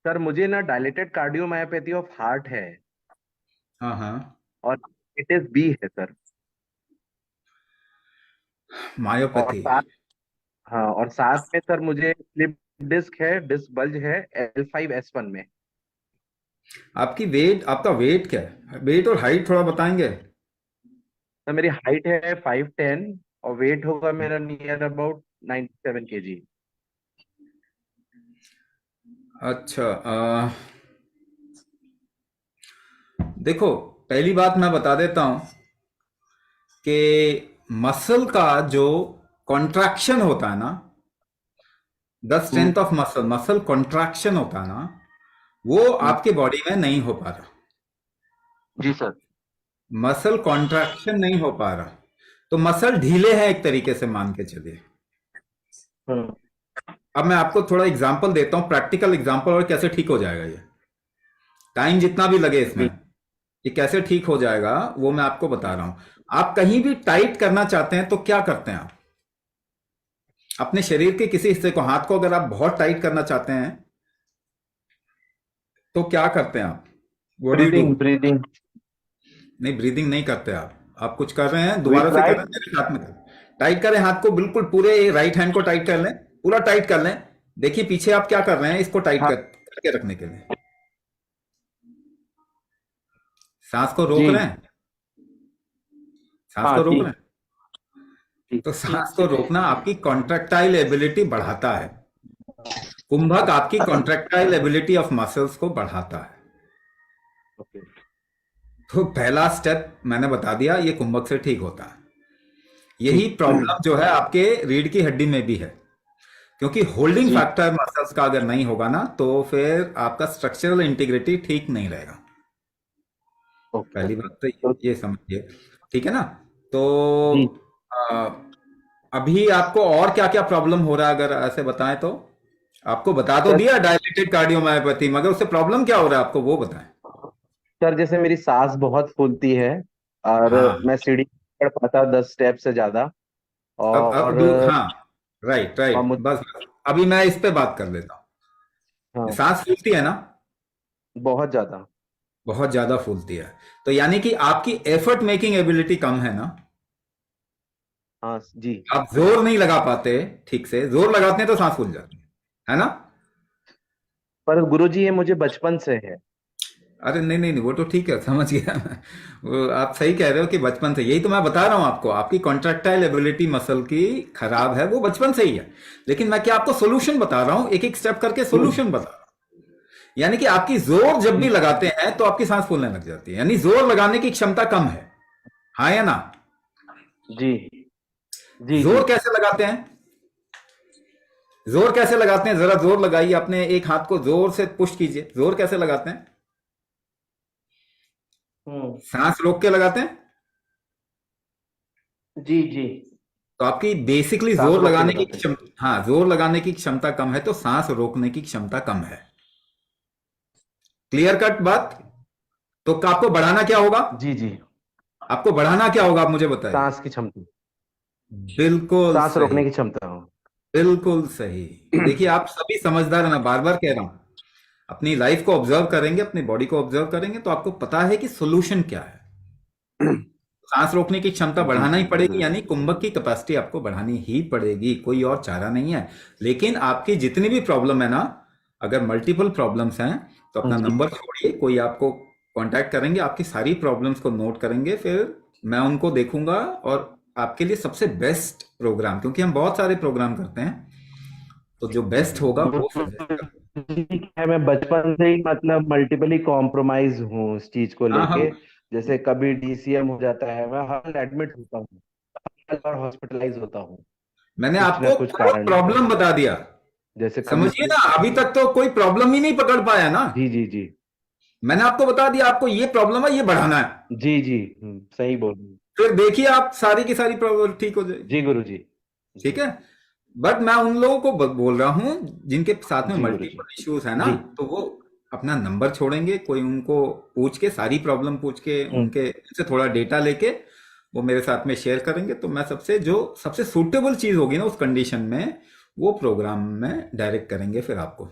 Sir मुझे ना dilated cardiomyopathy of heart है। हाँ हाँ। और हेपेटाइटिस बी है सर। और मायोपैथी। साथ हाँ, और साथ में सर मुझे स्लिप डिस्क है, डिस्क बल्ज है L5S1 में। आपका वेट क्या है? वेट और हाइट थोड़ा बताएंगे? सर मेरी हाइट है 5'10" और वेट होगा मेरा नियर अबाउट 97 kg। अच्छा। देखो, पहली बात मैं बता देता हूं कि मसल का जो कॉन्ट्रैक्शन होता है ना, the hmm. Strength of muscle, muscle contraction होता है ना, वो हम्म। आपके बॉडी में नहीं हो पा रहा। जी सर। मसल कॉन्ट्रैक्शन नहीं हो पा रहा, तो मसल ढीले हैं एक तरीके से, मान के चलिए। हम्म। अब मैं आपको थोड़ा एग्जांपल देता हूं, प्रैक्टिकल एग्जांपल, और कैसे ठीक हो जाएगा ये। टाइम जितना भी लगे इसमें, जी। ये कैसे ठीक हो जाएगा वो मैं आपको बता रहा हूं। आप कहीं भी टाइट करना चाहते हैं तो क्या करते हैं आप? अपने शरीर के किसी हिस्से को, हाथ को अगर आप बहुत टाइट करना चाहते हैं तो क्या करते हैं आप? What do you do? Breathing breathing. नहीं, ब्रीदिंग नहीं करते आप कुछ कर रहे हैं, वी दोबारा से कर ट्राई। रहे हैं, मेरे साथ में करें। टाइट करें हाथ को, बिल्कुल पूरे राइट हैंड को टाइट कर लें, पूरा टाइट कर लें। देखिए पीछे आप क्या कर रहे हैं, इसको टाइट हाँ। करके रखने के लिए। सांस को जी। रोक रहे हैं, सांस हाँ को रोक रहे ठीक। हैं। ठीक। तो सांस को रोकना आपकी कॉन्ट्रैक्टाइल एबिलिटी बढ़ाता है। कुंभक आपकी कॉन्ट्रैक्टाइल एबिलिटी ऑफ मसल्स को बढ़ाता है। ओके। तो पहला स्टेप मैंने बता दिया, ये कुंभक से ठीक होता है। यही ठीक। प्रॉब्लम जो है आपके रीढ़ की हड्डी में भी है, क्योंकि होल्डिंग जी। फैक्टर मसल्स का अगर नहीं होगा ना, तो फिर आपका स्ट्रक्चरल इंटीग्रिटी ठीक नहीं रहेगा। ओके पहली ओके बात तो तो। ये समझिए। ठीक है ना? तो जी आ, अभी आपको और क्या क्या प्रॉब्लम हो रहा है, अगर ऐसे बताएं तो? आपको बता तो सर। दिया डायलिटेड कार्डियोमायोपैथी, मगर उससे प्रॉब्लम क्या हो रहा है आपको वो बताएं। सर जैसे मेरी सांस बहुत फूलती है और हाँ। मैं सीढ़ी नहीं चढ़ पाता 10 स्टेप से ज्यादा। अब और हाँ, राइट और राइट, मुझ बस बस। अभी मैं इस पे बात कर लेता हूँ। हाँ, सांस फूलती है ना? बहुत ज्यादा। बहुत ज्यादा फूलती है, तो यानी कि आपकी एफर्ट मेकिंग एबिलिटी कम है ना? हाँ जी। आप जोर नहीं लगा पाते ठीक से, जोर लगाते हैं तो सांस फूल जाती है ना? पर गुरुजी ये मुझे बचपन से है। अरे नहीं नहीं नहीं, वो तो ठीक है, समझ गया मैं। वो आप सही कह रहे हो कि बचपन से, यही तो मैं बता रहा हूं आपको, आपकी कॉन्ट्रैक्टाइल एबिलिटी मसल की खराब है, वो बचपन से ही है। लेकिन मैं क्या आपको सोल्यूशन बता रहा हूं, एक एक स्टेप करके सोल्यूशन बता रहा हूं। यानी कि आपकी जोर जब भी जी लगाते हैं तो आपकी सांस फूलने लग जाती है, यानी जोर लगाने की क्षमता कम है। हाँ या ना? जी जी जी। जोर कैसे लगाते हैं? जोर कैसे लगाते हैं, जरा जोर लगाइए, अपने एक हाथ को जोर से पुश कीजिए। जोर कैसे लगाते हैं? हम्म। सांस रोक के लगाते हैं। जी जी। तो आपकी बेसिकली सांस जोर रोक के लगाने की लगाते हैं। क्षमता, हाँ, जोर लगाने की क्षमता कम है, तो सांस रोकने की क्षमता कम है। क्लियर कट बात? तो आपको बढ़ाना क्या होगा? जी जी। आपको बढ़ाना क्या होगा, आप मुझे बताइए। सांस की क्षमता। बिल्कुल सांस सही। रोकने की क्षमता हो। बिल्कुल सही। देखिए आप सभी समझदार हैं, मैं बार बार कह रहा हूं। अपनी लाइफ को ऑब्जर्व करेंगे, अपनी बॉडी को ऑब्जर्व करेंगे, तो आपको पता है कि सोल्यूशन क्या है। सांस रोकने की क्षमता जी बढ़ाना ही जी पड़ेगी, गुरुजी। यानी कुंभक की कैपेसिटी आपको बढ़ानी ही पड़ेगी, कोई और चारा नहीं है। लेकिन आपकी जितनी भी प्रॉब्लम है ना, अगर मल्टीपल प्रॉब्लम्स हैं, तो अपना जी नंबर छोड़िए, कोई आपको कांटेक्ट करेंगे, आपकी सारी प्रॉब्लम्स को नोट करेंगे, फिर मैं उनको देखूंगा और आपके लिए सबसे बेस्ट प्रोग्राम, क्योंकि हम बहुत सारे प्रोग्राम करते हैं, तो जो बेस्ट होगा वो सजेस्ट कर। गुरुजी है, मैं बचपन से ही मतलब मल्टीपली कॉम्प्रोमाइज हूँ इस चीज को हाँ लेके। हम, जैसे कभी DCM हो जाता है, मैं हर एडमिट होता हूँ, हर बार हॉस्पिटलाइज होता हूँ मैंने कुछ ना आपको कुछ पूरा कारण से। प्रॉब्लम बता दिया। जैसे कभी समझिए ना, अभी तक तो कोई प्रॉब्लम ही नहीं पकड़ पाया ना। जी जी जी। मैंने आपको बता दिया, आपको ये प्रॉब्लम है, ये बढ़ाना है। जी जी। सही बोल रहे हैं। फिर देखिए आप सारी की सारी प्रॉब्लम ठीक हो जाएगी। जी गुरुजी। ठीक जी है? बट मैं उन लोगों को बोल रहा हूँ जिनके साथ में जी गुरुजी। मल्टीपल इश्यूज है ना, जी। तो वो अपना नंबर छोड़ेंगे, कोई उनको पूछ के, सारी प्रॉब्लम पूछ के, हम्म। उनके से थोड़ा डेटा लेके वो मेरे साथ में शेयर करेंगे, तो मैं सबसे जो सबसे सूटेबल चीज होगी ना उस कंडीशन में, वो प्रोग्राम में डायरेक्ट करेंगे फिर आपको।